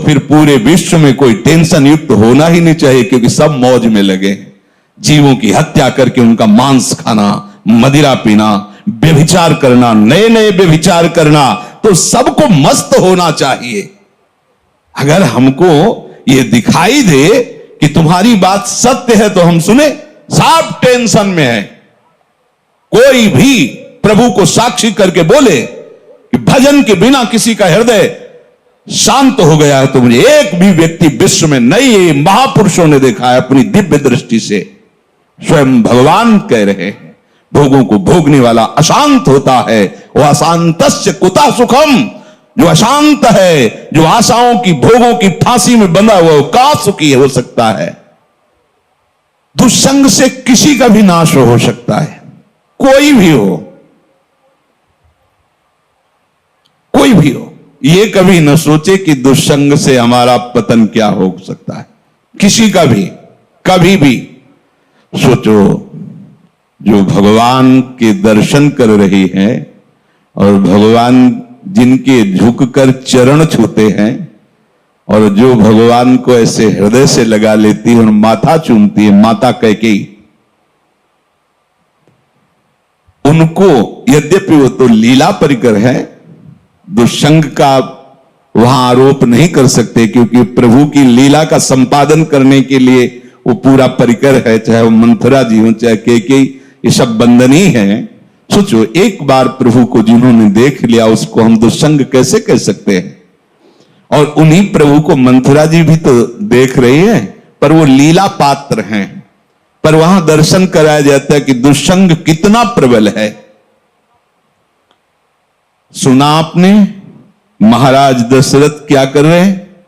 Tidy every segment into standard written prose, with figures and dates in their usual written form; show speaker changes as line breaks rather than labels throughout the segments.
फिर पूरे विश्व में कोई टेंशन युक्त होना ही नहीं चाहिए, क्योंकि सब मौज में लगे। जीवों की हत्या करके उनका मांस खाना, मदिरा पीना, व्यभिचार करना, नए नए व्यभिचार करना, तो सबको मस्त होना चाहिए। अगर हमको यह दिखाई दे कि तुम्हारी बात सत्य है तो हम सुने, सब टेंशन में है। कोई भी प्रभु को साक्षी करके बोले कि भजन के बिना किसी का हृदय शांत हो गया है, तो मुझे एक भी व्यक्ति विश्व में नहीं, महापुरुषों ने देखा है अपनी दिव्य दृष्टि से। स्वयं भगवान कह रहे हैं, भोगों को भोगने वाला अशांत होता है, वह अशांतस्य कुतः सुखम। जो अशांत है, जो आशाओं की भोगों की फांसी में बंधा हुआ, का सुखी हो सकता है। दुष्संग से किसी का भी नाश हो सकता है, कोई भी हो, कोई भी हो। ये कभी न सोचे कि दुष्संग से हमारा पतन क्या हो सकता है, किसी का भी, कभी भी। सोचो, जो भगवान के दर्शन कर रही हैं और भगवान जिनके झुककर चरण छूते हैं, और जो भगवान को ऐसे हृदय से लगा लेती है और माथा चूमती है, माता कैकेयी, उनको यद्यपि वो तो लीला परिकर है, दुष्संग का वहां आरोप नहीं कर सकते, क्योंकि प्रभु की लीला का संपादन करने के लिए वो पूरा परिकर है। चाहे वो मंथरा जी हो, चाहे कैकेयी, ये सब बंदनी है। सोचो, एक बार प्रभु को जिन्होंने देख लिया, उसको हम दुष्संग कैसे कह सकते हैं। और उन्हीं प्रभु को मंथरा जी भी तो देख रही है, पर वो लीला पात्र हैं। पर वहां दर्शन कराया जाता है कि दुष्संग कितना प्रबल है। सुना आपने महाराज दशरथ क्या कर रहे हैं?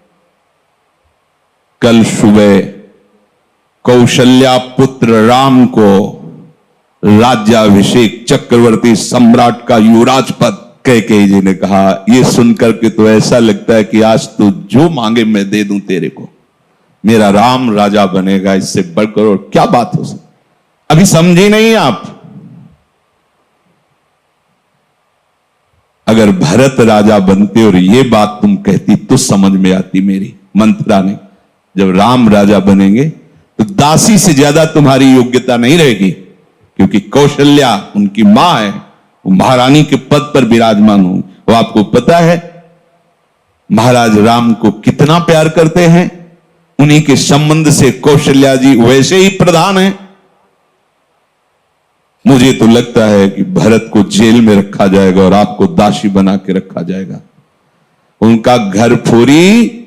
कल सुबह कौशल्या पुत्र राम को राज्याभिषेक, चक्रवर्ती सम्राट का युवराज पद कैकेयी जी ने कहा। यह सुनकर के तो ऐसा लगता है कि आज तो जो मांगे मैं दे दूं तेरे को, मेरा राम राजा बनेगा, इससे बढ़कर और क्या बात हो सकती। अभी समझी नहीं आप? अगर भरत राजा बनते और ये बात तुम कहती तो समझ में आती मेरी। मंथरा ने, जब राम राजा बनेंगे तो दासी से ज्यादा तुम्हारी योग्यता नहीं रहेगी, क्योंकि कौशल्या उनकी मां है, वो महारानी के पद पर विराजमान हूं। वो आपको पता है महाराज राम को कितना प्यार करते हैं, उन्हीं के संबंध से कौशल्या जी वैसे ही प्रधान हैं। मुझे तो लगता है कि भरत को जेल में रखा जाएगा और आपको दासी बना के रखा जाएगा। उनका घर फोरी,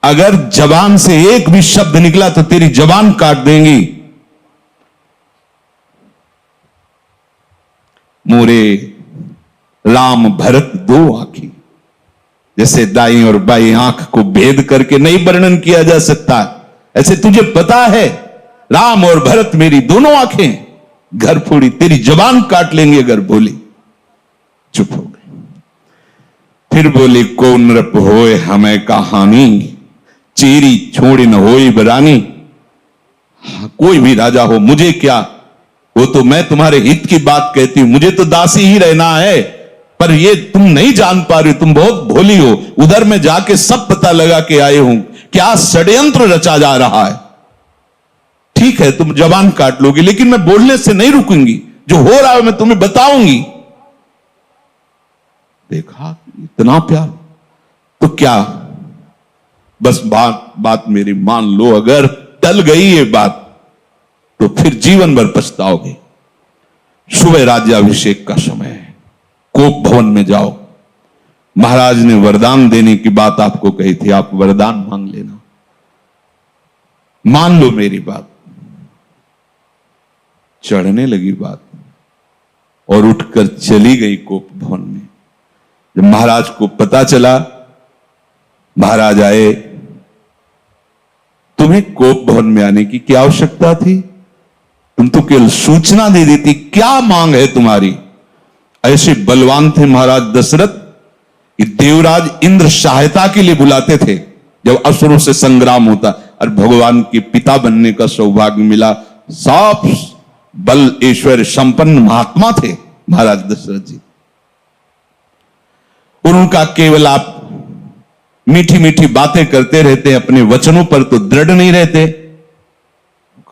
अगर जबान से एक भी शब्द निकला तो तेरी जबान काट देंगी। मोरे राम भरत दो आंखी, जैसे दाई और बाई आंख को भेद करके नहीं वर्णन किया जा सकता, ऐसे तुझे पता है राम और भरत मेरी दोनों आंखें। घर फोड़ी, तेरी जबान काट लेंगे अगर बोली। चुप हो गए। फिर बोली, को नृप होए हमें कहानी, चेरी छोड़ी न होई बरानी। कोई भी राजा हो, मुझे क्या, वो तो मैं तुम्हारे हित की बात कहती हूं, मुझे तो दासी ही रहना है। पर ये तुम नहीं जान पा रही, तुम बहुत भोली हो। उधर में जाके सब पता लगा के आए हूं, क्या षड्यंत्र रचा जा रहा है। ठीक है, तुम जबान काट लोगी, लेकिन मैं बोलने से नहीं रुकूंगी। जो हो रहा है मैं तुम्हें बताऊंगी। देखा, इतना प्यार, तो क्या बस बात मेरी मान लो। अगर टल गई ये बात तो फिर जीवन भर पछताओगे। सुबह राज्याभिषेक का समय है, कोप भवन में जाओ। महाराज ने वरदान देने की बात आपको कही थी, आप वरदान मांग लेना, मान लो मेरी बात। चढ़ने लगी बात और उठकर चली गई कोप भवन में। जब महाराज को पता चला, महाराज आए, तुम्हें कोप भवन में आने की क्या आवश्यकता थी? तुम तो केवल सूचना दे देती, क्या मांग है तुम्हारी? ऐसे बलवान थे महाराज दशरथ कि देवराज इंद्र सहायता के लिए बुलाते थे जब असुरों से संग्राम होता, और भगवान के पिता बनने का सौभाग्य मिला। सब बल ऐश्वर्य संपन्न महात्मा थे महाराज दशरथ जी। और उनका केवल आप मीठी मीठी बातें करते रहते हैं, अपने वचनों पर तो दृढ़ नहीं रहते।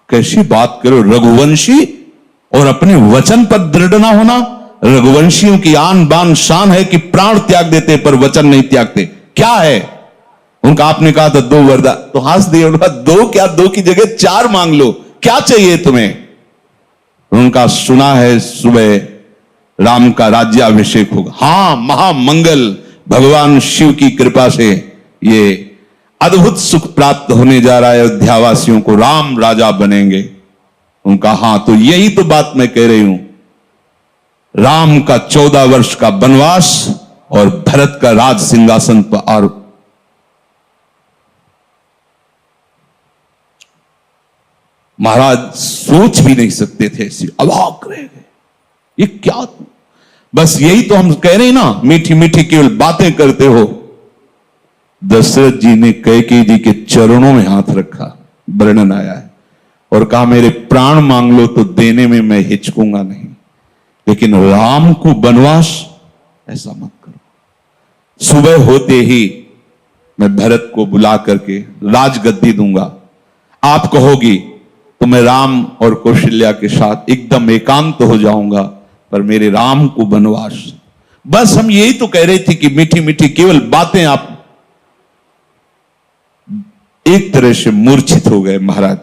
कैसी बात करो, रघुवंशी और अपने वचन पर दृढ़ ना होना। रघुवंशियों की आन बान शान है कि प्राण त्याग देते पर वचन नहीं त्यागते। क्या है उनका? आपने कहा था 2 वरदान, तो हंस दिए। उनका 2 क्या, 2 की जगह 4 मांग लो, क्या चाहिए तुम्हें? उनका सुना है सुबह राम का राज्याभिषेक होगा। हां, महामंगल, भगवान शिव की कृपा से ये अद्भुत सुख प्राप्त होने जा रहा है, अयोध्यावासियों को राम राजा बनेंगे। उनका हां, तो यही तो बात मैं कह रही हूं। राम का 14 वर्ष का वनवास और भरत का राज सिंहासन पर, और महाराज सोच भी नहीं सकते थे, ऐसी अवाक रह गए। ये क्या? बस यही तो हम कह रहे हैं ना, मीठी मीठी केवल बातें करते हो। दशरथ जी ने कैकेयी जी के चरणों में हाथ रखा, वर्णन आया है, और कहा मेरे प्राण मांग लो तो देने में मैं हिचकूंगा नहीं, लेकिन राम को वनवास ऐसा मत करो। सुबह होते ही मैं भरत को बुला करके राजगद्दी दूंगा, आप कहोगी तो मैं राम और कौशल्या के साथ एकदम एकांत हो जाऊंगा, पर मेरे राम को वनवास। बस हम यही तो कह रहे थे कि मीठी मीठी केवल बातें। आप एक तरह से मूर्छित हो गए महाराज।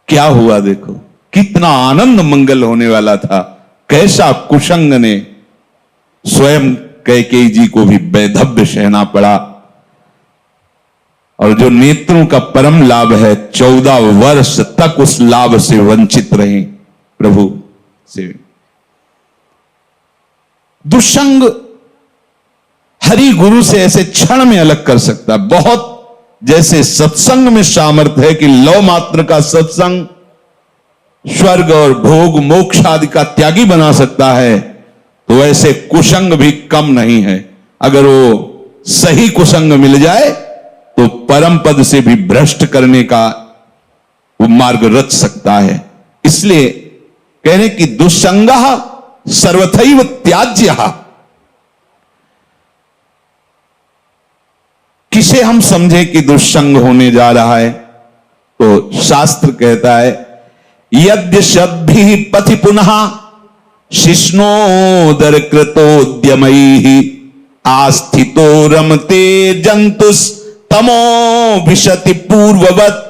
क्या हुआ देखो, कितना आनंद मंगल होने वाला था, कैसा कुशंग ने स्वयं कैकेयी जी को भी वैधव्य सहना पड़ा। और जो नेत्रों का परम लाभ है, 14 वर्ष तक उस लाभ से वंचित रहे प्रभु से। दुष्संग हरि गुरु से ऐसे क्षण में अलग कर सकता है। बहुत जैसे सत्संग में सामर्थ्य है कि लौ मात्र का सत्संग स्वर्ग और भोग मोक्ष आदि का त्यागी बना सकता है, तो ऐसे कुसंग भी कम नहीं है। अगर वो सही कुसंग मिल जाए तो परम पद से भी भ्रष्ट करने का वो मार्ग रच सकता है। इसलिए कह रहे कि दुस्संगः सर्वथैव त्याज्यः। किसे हम समझे कि दुस्संग होने जा रहा है? तो शास्त्र कहता है यद्य शब्भिः पथि पुनः शिष्णोदर कृतोद्यमैः आस्थितो रमते जंतुस् तमो विशति पूर्ववत्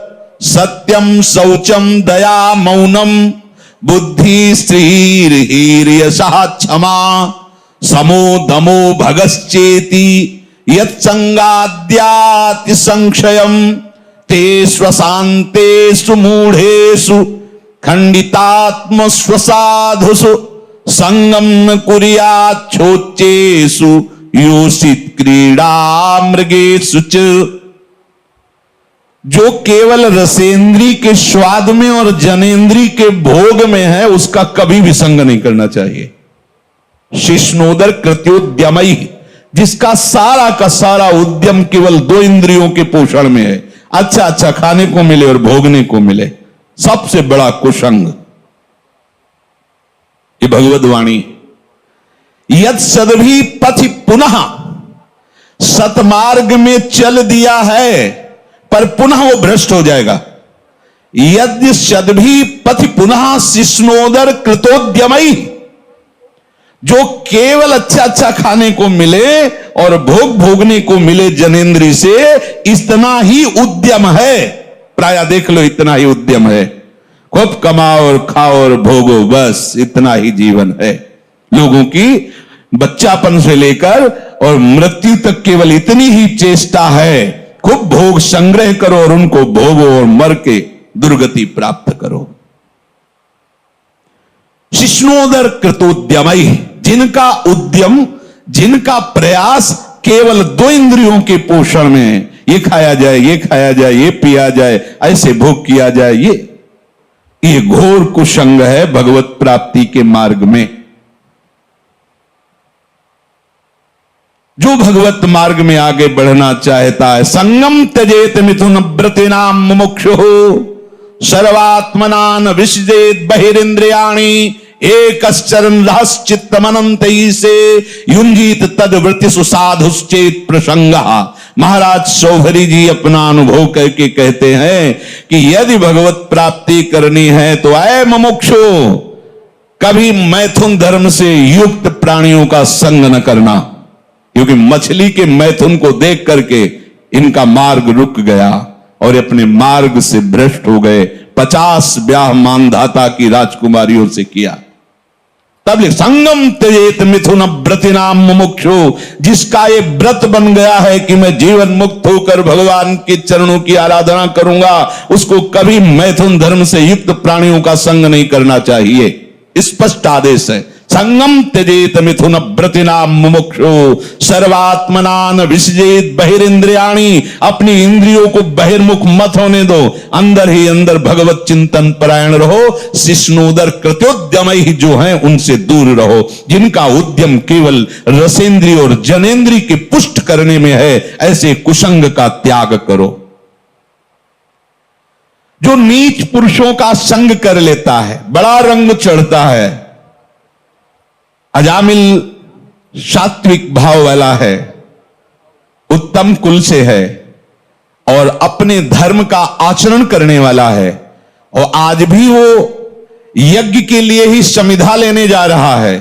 सत्यम शौचम दया मौनम बुद्धि श्रीर्हीर्यशः क्षमा समो दमो भगश्चेति यत्संगाद्याति संक्षयम ते स्वशान्तेषु मूढ़ेषु खंडितात्म स्वसाधुषु संगम कुर्याच्छोच्चेषु योषित क्रीड़ा मृगेषु च। जो केवल रसेंद्री के स्वाद में और जनेंद्री के भोग में है, उसका कभी भी संग नहीं करना चाहिए। शिष्णोदर कृत्योद्यमई, जिसका सारा का सारा उद्यम केवल 2 इंद्रियों के पोषण में है, अच्छा अच्छा खाने को मिले और भोगने को मिले, सबसे बड़ा कुसंग। ये भगवद वाणी। यद सदभी पथि पुनः, सतमार्ग में चल दिया है पर पुनः वो भ्रष्ट हो जाएगा। यद्य सदभी पथि पुनः शिष्णोदर कृतोद्यमई, जो केवल अच्छा अच्छा खाने को मिले और भोग भोगने को मिले जनेंद्री से, इतना ही उद्यम है। प्राय देख लो, इतना ही उद्यम है। खूब कमाओ और खाओ और भोगो, बस इतना ही जीवन है लोगों की। बच्चापन से लेकर और मृत्यु तक केवल इतनी ही चेष्टा है, खूब भोग संग्रह करो और उनको भोगो और मर के दुर्गति प्राप्त करो। शिष्णोदर कृतोद्यमई, जिनका उद्यम, जिनका प्रयास केवल 2 इंद्रियों के पोषण में है, ये खाया जाए, ये खाया जाए, ये पिया जाए, ऐसे भोग किया जाए, ये घोर कुसंग है भगवत प्राप्ति के मार्ग में। जो भगवत मार्ग में आगे बढ़ना चाहता है, संगम त्यजेत मिथुन व्रतिनाम मुमुक्षुः सर्वात्मनान विसृजेत बहिरिंद्रियाणि एकश्चरन् रहश्चित्तमनंतैः से युंजीत तद्वृत्ति सुसाधुश्चेत प्रसंगः। महाराज शौभरी जी अपना अनुभव करके कहते हैं कि यदि भगवत प्राप्ति करनी है तो ऐ मुमुक्षु, कभी मैथुन धर्म से युक्त प्राणियों का संग न करना, क्योंकि मछली के मैथुन को देख करके इनका मार्ग रुक गया और अपने मार्ग से भ्रष्ट हो गए। 50 ब्याह मानधाता की राजकुमारियों से किया। तब संगम त्यजेत मिथुन व्रतिनाम मुमुक्षु, जिसका ये व्रत बन गया है कि मैं जीवन मुक्त होकर भगवान के चरणों की आराधना करूंगा, उसको कभी मैथुन धर्म से युक्त प्राणियों का संग नहीं करना चाहिए। स्पष्ट आदेश है, संगम त्यजेत मिथुन व्रतिनाम मुमुक्षु सर्वात्मनान विसजेत बहिरिंद्रियाणि, अपनी इंद्रियों को बहिर्मुख मत होने दो, अंदर ही अंदर भगवत चिंतन परायण रहो। शिष्णोदर कृत्योद्यम ही जो हैं उनसे दूर रहो, जिनका उद्यम केवल रसेंद्रिय और जनेन्द्रिय की पुष्ट करने में है, ऐसे कुसंग का त्याग करो। जो नीच पुरुषों का संग कर लेता है, बड़ा रंग चढ़ता है, अजामिल सात्विक भाव वाला है, उत्तम कुल से है और अपने धर्म का आचरण करने वाला है, और आज भी वो यज्ञ के लिए ही समिधा लेने जा रहा है,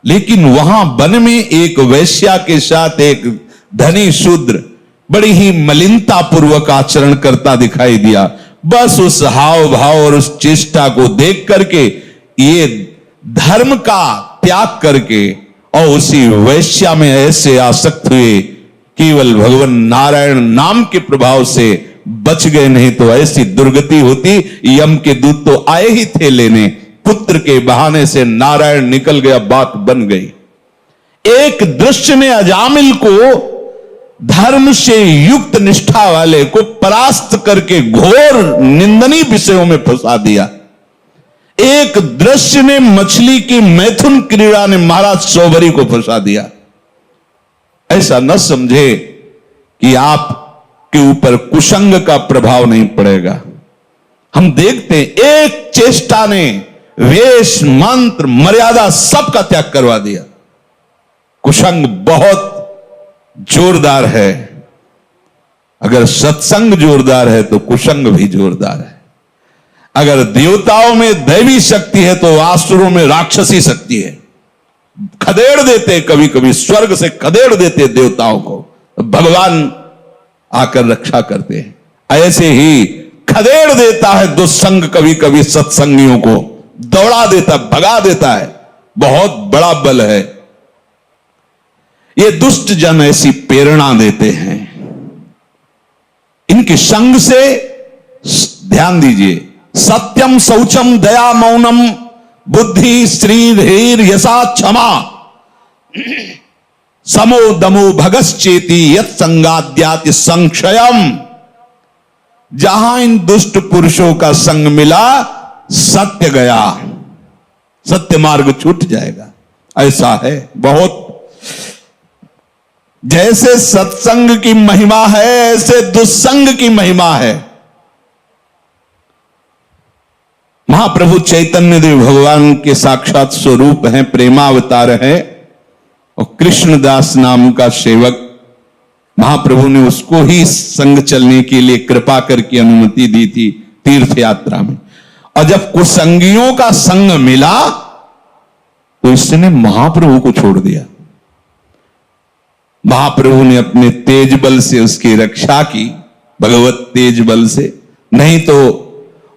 लेकिन वहां वन में एक वैश्या के साथ एक धनी शूद्र बड़ी ही मलिनता पूर्वक आचरण करता दिखाई दिया। बस उस हाव भाव और उस चेष्टा को देख करके ये धर्म का त्याग करके और उसी वैश्या में ऐसे आसक्त हुए, केवल भगवान नारायण नाम के प्रभाव से बच गए, नहीं तो ऐसी दुर्गति होती। यम के दूत तो आए ही थे लेने, पुत्र के बहाने से नारायण निकल गया, बात बन गई। एक दृश्य ने अजामिल को धर्म से युक्त निष्ठा वाले को परास्त करके घोर निंदनीय विषयों में फंसा दिया। एक दृश्य ने मछली की मैथुन क्रीड़ा ने महाराज शौभरी को फंसा दिया। ऐसा न समझे कि आप के ऊपर कुसंग का प्रभाव नहीं पड़ेगा। हम देखते हैं एक चेष्टा ने वेश मंत्र मर्यादा सबका त्याग करवा दिया। कुसंग बहुत जोरदार है। अगर सत्संग जोरदार है तो कुसंग भी जोरदार है। अगर देवताओं में दैवी शक्ति है तो आसुरों में राक्षसी शक्ति है। खदेड़ देते, कभी कभी स्वर्ग से खदेड़ देते देवताओं को, भगवान आकर रक्षा करते हैं। ऐसे ही खदेड़ देता है दुस्संग कभी कभी सत्संगियों को, दौड़ा देता, भगा देता है। बहुत बड़ा बल है। ये दुष्ट जन ऐसी प्रेरणा देते हैं। इनके संग से ध्यान दीजिए, सत्यम शौचम दया मौनम बुद्धि श्री धीर यशा क्षमा समो दमो भगश्चेति यत् संगाद्याति संक्षयम। जहां इन दुष्ट पुरुषों का संग मिला, सत्य गया, सत्य मार्ग छूट जाएगा। ऐसा है बहुत। जैसे सत्संग की महिमा है, ऐसे दुस्संग की महिमा है। महाप्रभु चैतन्य देव भगवान के साक्षात स्वरूप हैं, प्रेमावतार हैं, और कृष्णदास नाम का सेवक, महाप्रभु ने उसको ही संग चलने के लिए कृपा करके अनुमति दी थी तीर्थ यात्रा में। और जब कुसंगियों का संग मिला तो इसने महाप्रभु को छोड़ दिया। महाप्रभु ने अपने तेज बल से उसकी रक्षा की, भगवत तेज बल से, नहीं तो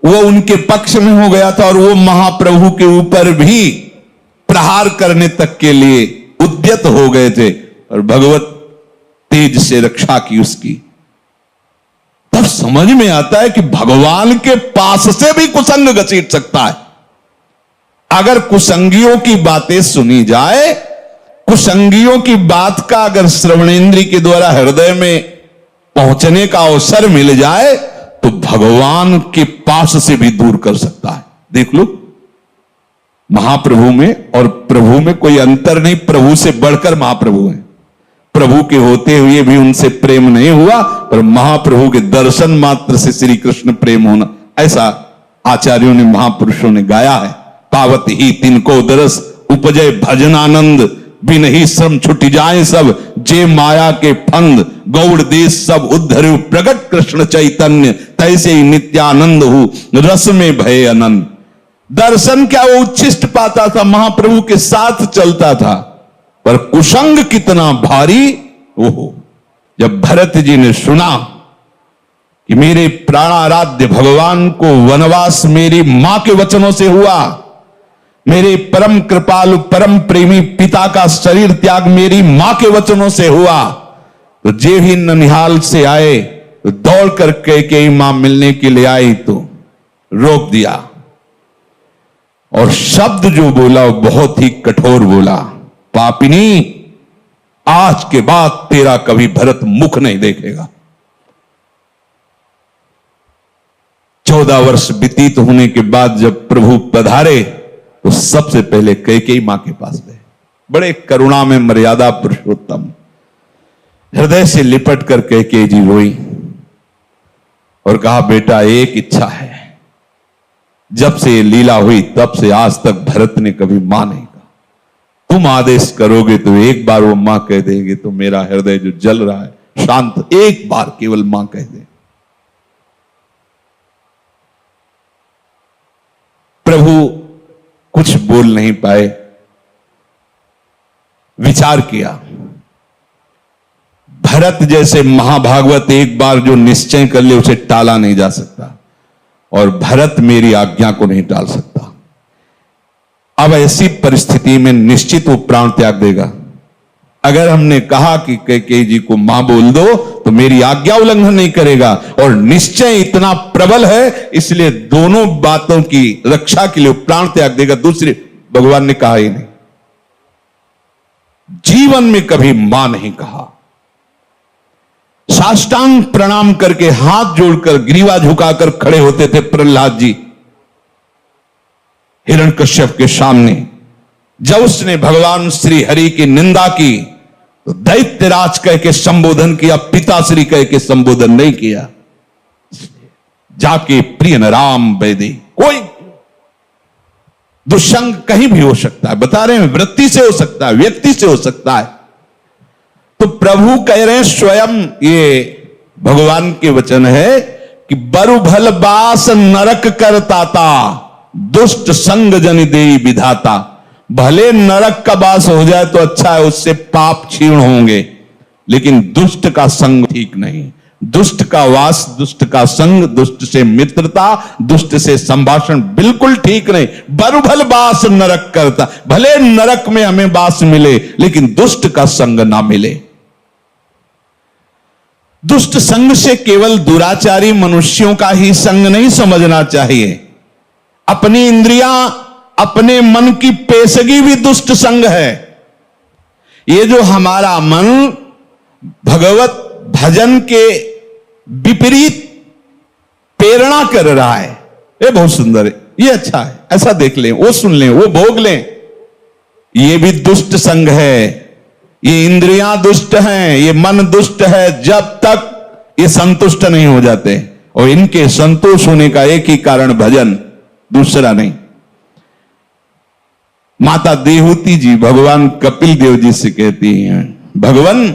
वो उनके पक्ष में हो गया था और वो महाप्रभु के ऊपर भी प्रहार करने तक के लिए उद्यत हो गए थे, और भगवत तेज से रक्षा की उसकी। तब समझ में आता है कि भगवान के पास से भी कुसंग घसीट सकता है। अगर कुसंगियों की बातें सुनी जाए, कुसंगियों की बात का अगर श्रवणेन्द्रिय के द्वारा हृदय में पहुंचने का अवसर मिल जाए तो भगवान के पास से भी दूर कर सकता है। देख लो, महाप्रभु में और प्रभु में कोई अंतर नहीं, प्रभु से बढ़कर महाप्रभु हैं। प्रभु के होते हुए भी उनसे प्रेम नहीं हुआ, पर महाप्रभु के दर्शन मात्र से श्री कृष्ण प्रेम होना, ऐसा आचार्यों ने, महापुरुषों ने गाया है। पावत ही तिनको दरस उपजय भजन आनंद, बिन ही श्रम छुट जाए सब जे माया के फंद, गौड़ देश सब उद्धरु प्रगट कृष्ण चैतन्य, तैसे ही नित्यानंद हो रस में भय अनंत। दर्शन क्या वो उच्छिष्ट पाता था, महाप्रभु के साथ चलता था, पर कुसंग कितना भारी। ओहो, जब भरत जी ने सुना कि मेरे प्राणाराध्य भगवान को वनवास मेरी मां के वचनों से हुआ, मेरे परम कृपालु परम प्रेमी पिता का शरीर त्याग मेरी मां के वचनों से हुआ, तो जे ही ननिहाल से आए तो दौड़ कर कैकेयी मां मिलने के लिए आई तो रोक दिया, और शब्द जो बोला वो बहुत ही कठोर बोला, पापिनी आज के बाद तेरा कभी भरत मुख नहीं देखेगा। 14 वर्ष व्यतीत होने के बाद जब प्रभु पधारे तो सबसे पहले कैकेयी मां के पास गए। बड़े करुणा में मर्यादा पुरुषोत्तम हृदय से लिपट कर कैकेयी जी रोई और कहा, बेटा एक इच्छा है, जब से ये लीला हुई तब से आज तक भरत ने कभी मां नहीं कहा, तुम आदेश करोगे तो एक बार वो मां कह देंगे तो मेरा हृदय जो जल रहा है शांत, एक बार केवल मां कह दे। प्रभु कुछ बोल नहीं पाए, विचार किया। भरत जैसे महाभागवत एक बार जो निश्चय कर ले उसे टाला नहीं जा सकता, और भरत मेरी आज्ञा को नहीं टाल सकता। अब ऐसी परिस्थिति में निश्चित वो प्राण त्याग देगा। अगर हमने कहा कि कैकेयी जी को मां बोल दो तो मेरी आज्ञा उल्लंघन नहीं करेगा, और निश्चय इतना प्रबल है इसलिए दोनों बातों की रक्षा के लिए प्राण त्याग देगा। दूसरे भगवान ने कहा ही नहीं, जीवन में कभी मां नहीं कहा। साष्टांग प्रणाम करके हाथ जोड़कर ग्रीवा झुकाकर खड़े होते थे प्रहलाद जी हिरण्यकश्यप के सामने। जब उसने भगवान श्री हरि की निंदा की तो दैत्यराज कह के संबोधन किया, पिताश्री कह के संबोधन नहीं किया। जाके प्रिय राम वैदे, कोई दुष्संग कहीं भी हो सकता है, बता रहे हैं, वृत्ति से हो सकता है, व्यक्ति से हो सकता है। तो प्रभु कह रहे हैं स्वयं, ये भगवान के वचन है कि बरु भल बास नरक करताता, दुष्ट संग जन देई विधाता। भले नरक का वास हो जाए तो अच्छा है, उससे पाप क्षीण होंगे, लेकिन दुष्ट का संग ठीक नहीं। दुष्ट का वास, दुष्ट का संग, दुष्ट से मित्रता, दुष्ट से संभाषण बिल्कुल ठीक नहीं। बरु भल बास नरक करता, भले नरक में हमें वास मिले लेकिन दुष्ट का संग ना मिले। दुष्ट संग से केवल दुराचारी मनुष्यों का ही संग नहीं समझना चाहिए। अपनी इंद्रियां, अपने मन की पेशगी भी दुष्ट संग है। ये जो हमारा मन भगवत भजन के विपरीत प्रेरणा कर रहा है, ये बहुत सुंदर है, ये अच्छा है, ऐसा देख लें, वो सुन लें, वो भोग लें, ये भी दुष्ट संग है। ये इंद्रियां दुष्ट हैं, ये मन दुष्ट है, जब तक ये संतुष्ट नहीं हो जाते। और इनके संतोष होने का एक ही कारण भजन, दूसरा नहीं। माता देहूती जी भगवान कपिल देव जी से कहती हैं, भगवान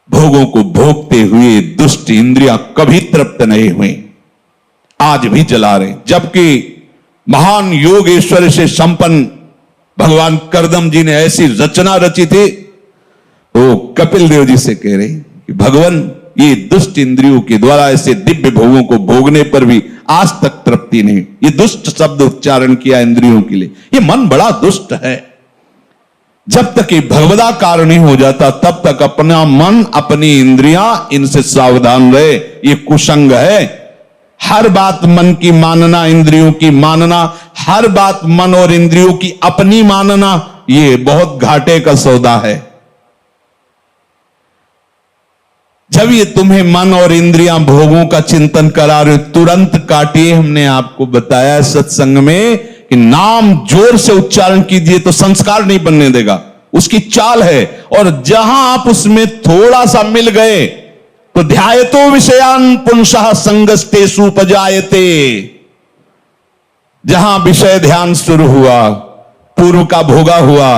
भोगों को भोगते हुए दुष्ट इंद्रियां कभी तृप्त नहीं हुई, आज भी चला रहे। जबकि महान योगेश्वर से संपन्न भगवान करदम जी ने ऐसी रचना रची थी, तो कपिल देव जी से कह रहे कि भगवान ये दुष्ट इंद्रियों के द्वारा ऐसे दिव्य भोगों को भोगने पर भी आज तक तृप्ति नहीं। ये दुष्ट शब्द उच्चारण किया इंद्रियों के लिए, ये मन बड़ा दुष्ट है। जब तक ये भगवदाकार नहीं हो जाता तब तक अपना मन, अपनी इंद्रियां, इनसे सावधान रहे। ये कुसंग है। हर बात मन की मानना, इंद्रियों की मानना, हर बात मन और इंद्रियों की अपनी मानना, ये बहुत घाटे का सौदा है। जब ये तुम्हें मन और इंद्रियां भोगों का चिंतन करा रहे, तुरंत काटिए। हमने आपको बताया सत्संग में कि नाम जोर से उच्चारण कीजिए तो संस्कार नहीं बनने देगा, उसकी चाल है। और जहां आप उसमें थोड़ा सा मिल गए तो ध्यायतो विषयान पुंसः संगस्ते सुपजायते। जहां विषय ध्यान शुरू हुआ, पूर्व का भोगा हुआ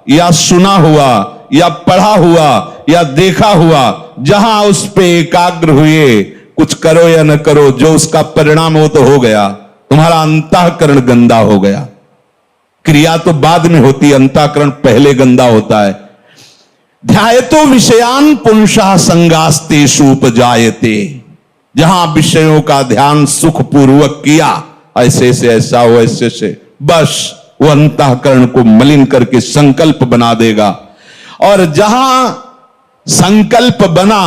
या सुना हुआ या पढ़ा हुआ या देखा हुआ, जहां उस पे एकाग्र हुए, कुछ करो या न करो, जो उसका परिणाम हो तो हो गया, तुम्हारा अंतःकरण गंदा हो गया। क्रिया तो बाद में होती, अंतःकरण पहले गंदा होता है। ध्यायतो विषयान पुंसः संगास्तेषु उपजायते, जहां विषयों का ध्यान सुखपूर्वक किया, ऐसे से ऐसा हो, ऐसे से, बस वो अंतःकरण को मलिन करके संकल्प बना देगा। और जहां संकल्प बना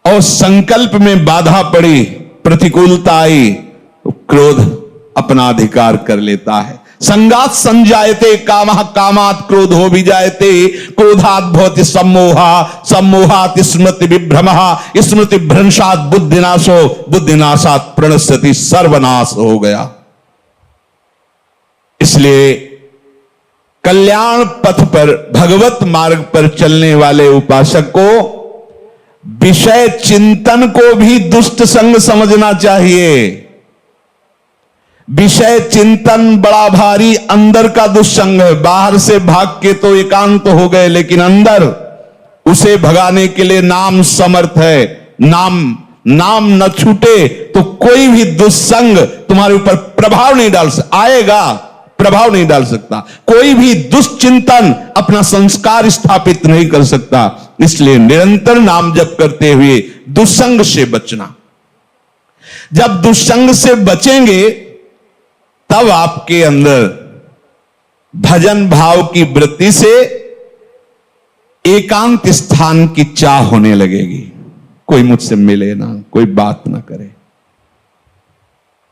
और संकल्प में बाधा पड़ी, प्रतिकूलता आई, तो क्रोध अपना अधिकार कर लेता है। संगात संजायते कामः, कामात् क्रोधो विजायते, क्रोधात् भवति सम्मोहः, सम्मोहात् स्मृति विभ्रमः, स्मृति भ्रंशात् बुद्धिनाशो, बुद्धिनाशात् प्रणश्यति, सर्वनाश हो गया। इसलिए कल्याण पथ पर, भगवत मार्ग पर चलने वाले उपासक को विषय चिंतन को भी दुष्ट संग समझना चाहिए। विषय चिंतन बड़ा भारी अंदर का दुष्संग है। बाहर से भाग के तो एकांत हो गए, लेकिन अंदर उसे भगाने के लिए नाम समर्थ है। नाम न छूटे तो कोई भी दुष्संग तुम्हारे ऊपर प्रभाव नहीं डाल सकता, आएगा प्रभाव नहीं डाल सकता। कोई भी दुष्चिंतन अपना संस्कार स्थापित नहीं कर सकता। इसलिए निरंतर नाम जप करते हुए दुष्संग से बचना। जब दुष्संग से बचेंगे तब आपके अंदर भजन भाव की वृत्ति से एकांत स्थान की चाह होने लगेगी। कोई मुझसे मिले ना, कोई बात ना करे,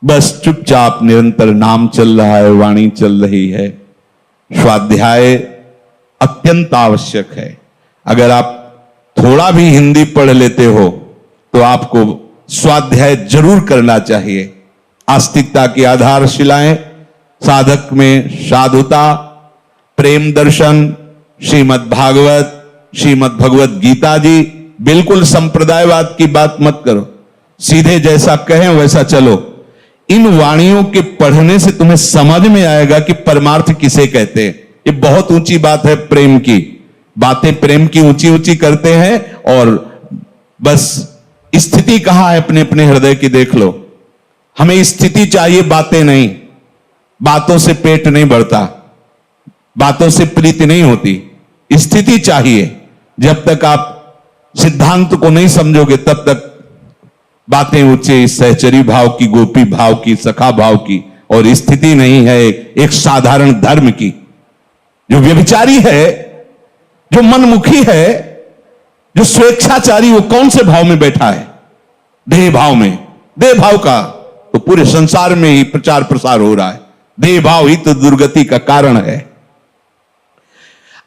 बस चुपचाप निरंतर नाम चल रहा है, वाणी चल रही है। स्वाध्याय अत्यंत आवश्यक है। अगर आप थोड़ा भी हिंदी पढ़ लेते हो तो आपको स्वाध्याय जरूर करना चाहिए। आस्तिकता की आधारशिलाएं, साधक में साधुता, प्रेम दर्शन, श्रीमद् भागवत, श्रीमद् भगवत गीता जी। बिल्कुल संप्रदायवाद की बात मत करो, सीधे जैसा कहें वैसा चलो। इन वाणियों के पढ़ने से तुम्हें समझ में आएगा कि परमार्थ किसे कहते हैं। ये बहुत ऊंची बात है, प्रेम की बातें प्रेम की ऊंची ऊंची करते हैं, और बस स्थिति कहां है अपने अपने हृदय की देख लो। हमें स्थिति चाहिए, बातें नहीं। बातों से पेट नहीं बढ़ता, बातों से प्रीति नहीं होती, स्थिति चाहिए। जब तक आप सिद्धांत को नहीं समझोगे तब तक बातें ऊंचे सहचरी भाव की, गोपी भाव की, सखा भाव की, और स्थिति नहीं है एक साधारण धर्म की। जो व्यभिचारी है, जो मनमुखी है, जो स्वेच्छाचारी, वो कौन से भाव में बैठा है? देह भाव में। देह भाव का तो पूरे संसार में ही प्रचार प्रसार हो रहा है। देह भाव ही तो दुर्गति का कारण है।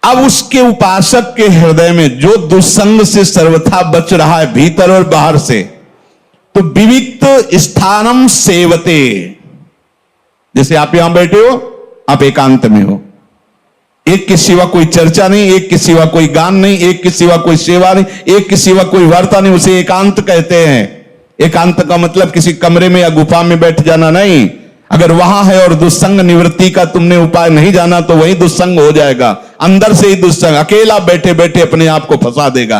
अब उसके उपासक के हृदय में जो दुस्संग से सर्वथा बच रहा है, भीतर और बाहर से, तो विविक्त स्थानम सेवते। जैसे आप यहां बैठे हो, आप एकांत में हो, एक के सिवा कोई चर्चा नहीं, एक के सिवा कोई गान नहीं, एक के सिवा कोई सेवा नहीं, एक के सिवा कोई वार्ता नहीं, उसे एकांत कहते हैं। एकांत का मतलब किसी कमरे में या गुफा में बैठ जाना नहीं। अगर वहां है और दुस्संग निवृत्ति का तुमने उपाय नहीं जाना तो वही दुस्संग हो जाएगा। अंदर से ही दुस्संग, अकेला बैठे बैठे अपने आप को फंसा देगा।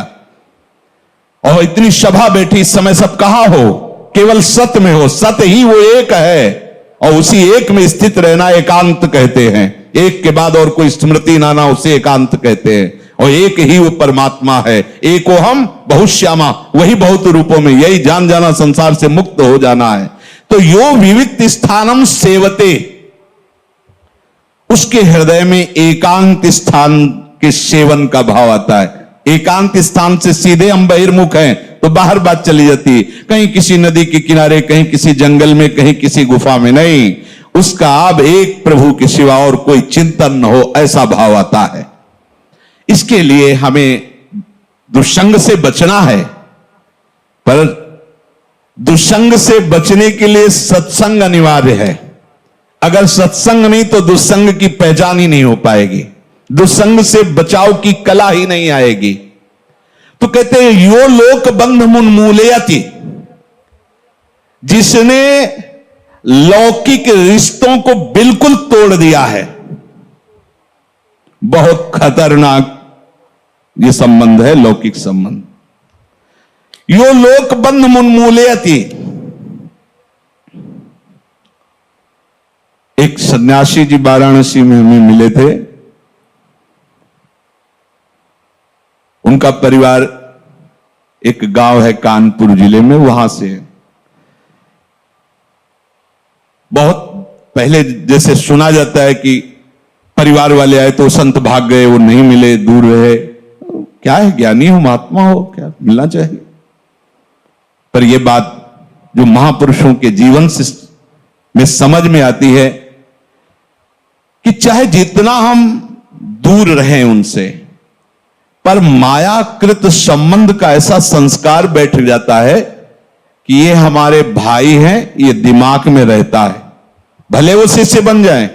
और इतनी सभा बैठी, इस समय सब कहां हो? केवल सत्य में हो। सत्य ही वो एक है, और उसी एक में स्थित रहना एकांत कहते हैं। एक के बाद और कोई स्मृति ना ना, उसे एकांत कहते हैं। और एक ही वो परमात्मा है। एको हम बहुश्यामा, वही बहुत रूपों में, यही जान जाना, संसार से मुक्त हो जाना है। तो यो विविक्त स्थानम सेवते, उसके हृदय में एकांत स्थान के सेवन का भाव आता है। एकांत स्थान से सीधे हम बहिर्मुख हैं तो बाहर बात चली जाती है, कहीं किसी नदी के किनारे, कहीं किसी जंगल में, कहीं किसी गुफा में। नहीं, उसका अब एक प्रभु के सिवा और कोई चिंतन न हो, ऐसा भाव आता है। इसके लिए हमें दुष्संग से बचना है, पर दुष्संग से बचने के लिए सत्संग अनिवार्य है। अगर सत्संग नहीं तो दुष्संग की पहचान ही नहीं हो पाएगी, दुष्संग से बचाव की कला ही नहीं आएगी। तो कहते हैं यो लोक बंध मुन्मूलयति, जिसने लौकिक रिश्तों को बिल्कुल तोड़ दिया है। बहुत खतरनाक ये संबंध है, लौकिक संबंध। यो लोक बंध मुन्मूलयति। एक सन्यासी जी वाराणसी में हमें मिले थे। उनका परिवार एक गांव है कानपुर जिले में, वहां से बहुत पहले जैसे सुना जाता है कि परिवार वाले आए तो संत भाग गए, वो नहीं मिले, दूर रहे। क्या है, ज्ञानी हो, महात्मा हो, क्या मिलना चाहिए। पर यह बात जो महापुरुषों के जीवन से में समझ में आती है कि चाहे जितना हम दूर रहें उनसे, पर मायाकृत संबंध का ऐसा संस्कार बैठ जाता है कि ये हमारे भाई हैं, ये दिमाग में रहता है। भले वो शिष्य बन जाएं,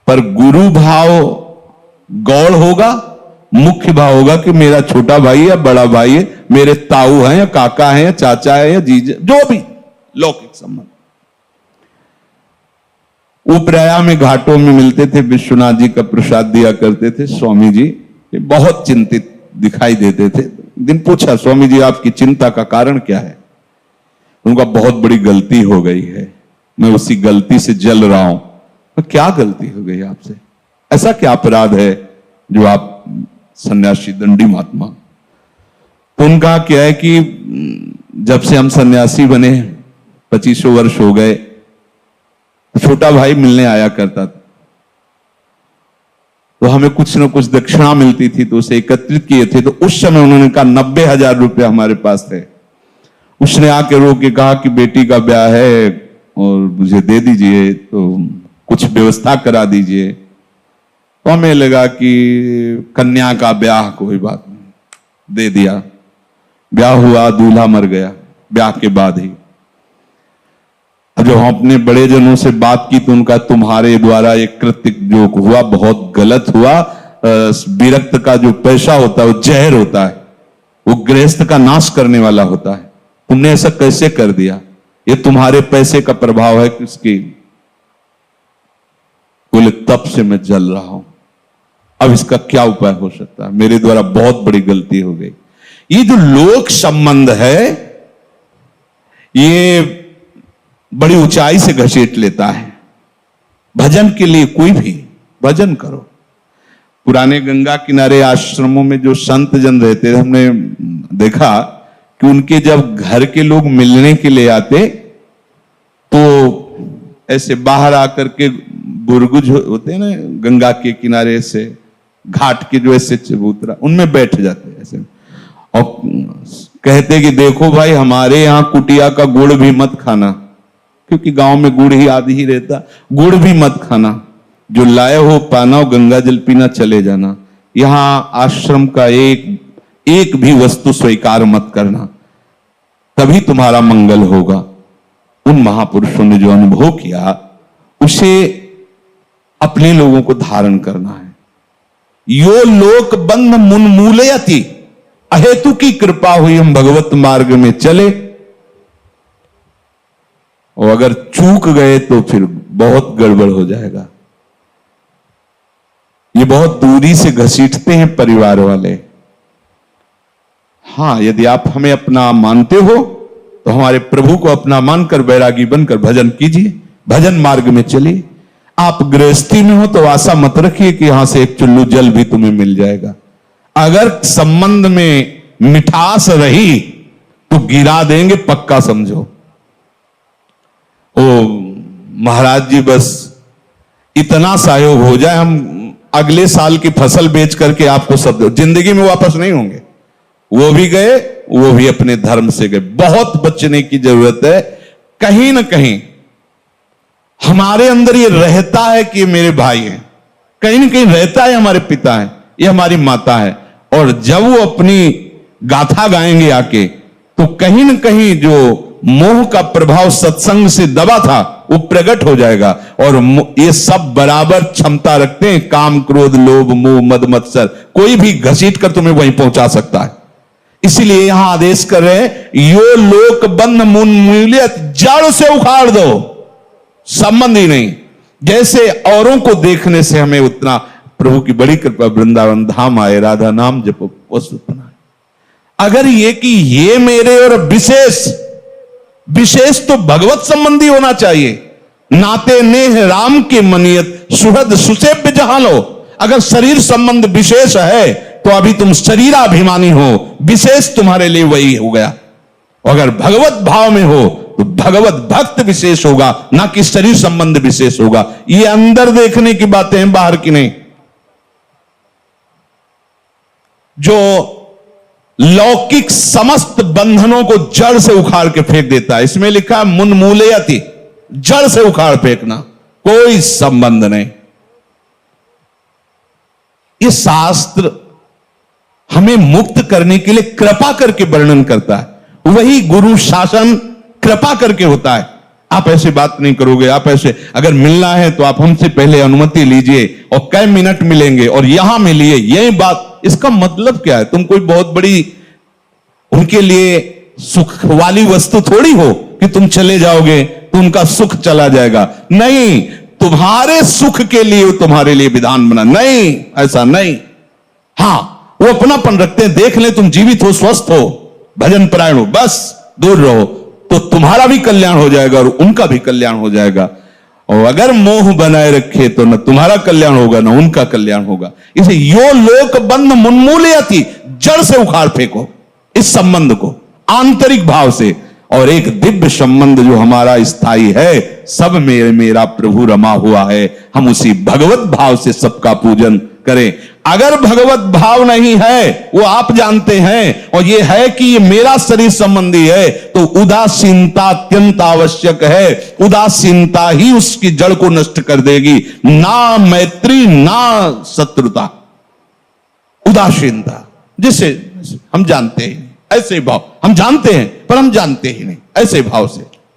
पर गुरु भाव गौड़ होगा, मुख्य भाव होगा कि मेरा छोटा भाई है, बड़ा भाई है, मेरे ताऊ हैं या काका हैं या चाचा है या जीजा, जो भी लौकिक संबंध। वो प्रयाग में घाटों में मिलते थे, विश्वनाथ जी का प्रसाद दिया करते थे। स्वामी जी बहुत चिंतित दिखाई देते थे। दिन पूछा, स्वामी जी आपकी चिंता का कारण क्या है? उनका बहुत बड़ी गलती हो गई है, मैं उसी गलती से जल रहा हूं। तो क्या गलती हो गई आपसे? ऐसा क्या अपराध है जो आप सन्यासी दंडी महात्मा? तो उनका क्या है कि जब से हम सन्यासी बने 25 वर्ष हो गए, छोटा भाई मिलने आया करता था, तो हमें कुछ न कुछ दक्षिणा मिलती थी, तो उसे एकत्रित किए थे। तो उस समय उन्होंने कहा 90,000 रुपये हमारे पास थे। उसने आके रो के कहा कि बेटी का ब्याह है और मुझे दे दीजिए, तो कुछ व्यवस्था करा दीजिए। तो हमें लगा कि कन्या का ब्याह, कोई बात नहीं, दे दिया। ब्याह हुआ, दूल्हा मर गया ब्याह के बाद ही। जब हम अपने बड़े जनों से बात की तो उनका तुम्हारे द्वारा एक कृत्य जो हुआ बहुत गलत हुआ। विरक्त का जो पैसा होता है वो जहर होता है, वो गृहस्थ का नाश करने वाला होता है। तुमने ऐसा कैसे कर दिया? ये तुम्हारे पैसे का प्रभाव है किसकी? बोले तब से मैं जल रहा हूं, अब इसका क्या उपाय हो सकता है? मेरे द्वारा बहुत बड़ी गलती हो गई। ये जो लोक संबंध है ये बड़ी ऊंचाई से घसीट लेता है। भजन के लिए कोई भी भजन करो। पुराने गंगा किनारे आश्रमों में जो संत जन रहते थे, हमने देखा कि उनके जब घर के लोग मिलने के लिए आते तो ऐसे बाहर आकर के बुरगुज होते हैं ना, गंगा के किनारे से घाट के जो ऐसे चबूतरा, उनमें बैठ जाते ऐसे और कहते कि देखो भाई, हमारे यहां कुटिया का गुड़ भी मत खाना, क्योंकि गांव में गुड़ ही आदि ही रहता। गुड़ भी मत खाना, जो लाए हो पाना हो, गंगा जल पीना, चले जाना। यहां आश्रम का एक भी वस्तु स्वीकार मत करना, तभी तुम्हारा मंगल होगा। उन महापुरुषों ने जो अनुभव किया उसे अपने लोगों को धारण करना है। यो लोक बंध मुन्मूलयति। अहेतु की कृपा हुई, हम भगवत मार्ग में चले, और अगर चूक गए तो फिर बहुत गड़बड़ हो जाएगा। ये बहुत दूरी से घसीटते हैं परिवार वाले। हां, यदि आप हमें अपना मानते हो तो हमारे प्रभु को अपना मानकर बैरागी बनकर भजन कीजिए, भजन मार्ग में चलिए। आप गृहस्थी में हो तो आशा मत रखिए कि यहां से एक चुल्लू जल भी तुम्हें मिल जाएगा। अगर संबंध में मिठास रही तो गिरा देंगे, पक्का समझो। ओ महाराज जी, बस इतना सहयोग हो जाए, हम अगले साल की फसल बेच करके आपको सब जिंदगी में वापस नहीं होंगे। वो भी गए, वो भी अपने धर्म से गए। बहुत बचने की जरूरत है। कहीं ना कहीं हमारे अंदर ये रहता है कि ये मेरे भाई हैं, कहीं ना कहीं रहता है हमारे पिता हैं, ये हमारी माता है। और जब वो अपनी गाथा गाएंगे आके, तो कहीं ना कहीं जो मोह का प्रभाव सत्संग से दबा था वो प्रकट हो जाएगा। और ये सब बराबर क्षमता रखते हैं, काम, क्रोध, लोभ, मोह, मद, मत्सर, कोई भी घसीट कर तुम्हें वहीं पहुंचा सकता है। इसलिए यहां आदेश कर रहे हैं, यो लोक बंध मुन्मूलियत, जड़ से उखाड़ दो, संबंध ही नहीं। जैसे औरों को देखने से हमें उतना, प्रभु की बड़ी कृपा, वृंदावन धाम आए, राधा नाम जपो, उतना। अगर ये कि ये मेरे और विशेष तो भगवत संबंधी होना चाहिए। नाते नेह राम के मनियत, सुहृद सुसेव्य जहां लो। अगर शरीर संबंध विशेष है तो अभी तुम शरीराभिमानी हो, विशेष तुम्हारे लिए वही हो गया। अगर भगवत भाव में हो तो भगवत भक्त विशेष होगा, ना कि शरीर संबंध विशेष होगा। ये अंदर देखने की बातें हैं, बाहर की नहीं। जो लौकिक समस्त बंधनों को जड़ से उखाड़ के फेंक देता है, इसमें लिखा है मुन्मूलयति, जड़ से उखाड़ फेंकना, कोई संबंध नहीं। ये शास्त्र हमें मुक्त करने के लिए कृपा करके वर्णन करता है। वही गुरु शासन कृपा करके होता है। आप ऐसी बात नहीं करोगे, आप ऐसे, अगर मिलना है तो आप हमसे पहले अनुमति लीजिए और कई मिनट मिलेंगे और यहां मिलिए, यही बात। इसका मतलब क्या है? तुम कोई बहुत बड़ी उनके लिए सुख वाली वस्तु थोड़ी हो कि तुम चले जाओगे तो उनका सुख चला जाएगा। नहीं, तुम्हारे सुख के लिए तुम्हारे लिए विधान बना। नहीं, ऐसा नहीं। हां, वो अपनापन रखते हैं, देख ले तुम जीवित हो, स्वस्थ हो, भजन परायण हो, बस दूर रहो, तो तुम्हारा भी कल्याण हो जाएगा और उनका भी कल्याण हो जाएगा। और अगर मोह बनाए रखे तो न तुम्हारा कल्याण होगा, न उनका कल्याण होगा। इसे यो लोक बंध मुन्मूलयति, जड़ से उखाड़ फेंको इस संबंध को, आंतरिक भाव से। और एक दिव्य संबंध जो हमारा स्थायी है, सब में मेरा प्रभु रमा हुआ है, हम उसी भगवत भाव से सबका पूजन करें। अगर भगवत भाव नहीं है, वो आप जानते हैं, और ये है कि ये मेरा शरीर संबंधी है, तो उदासीनता अत्यंत आवश्यक है। उदासीनता ही उसकी जड़ को नष्ट कर देगी, ना मैत्री ना शत्रुता। उदासीनता, जिसे हम जानते हैं, ऐसे भाव हम जानते हैं पर हम जानते ही नहीं, ऐसे भाव से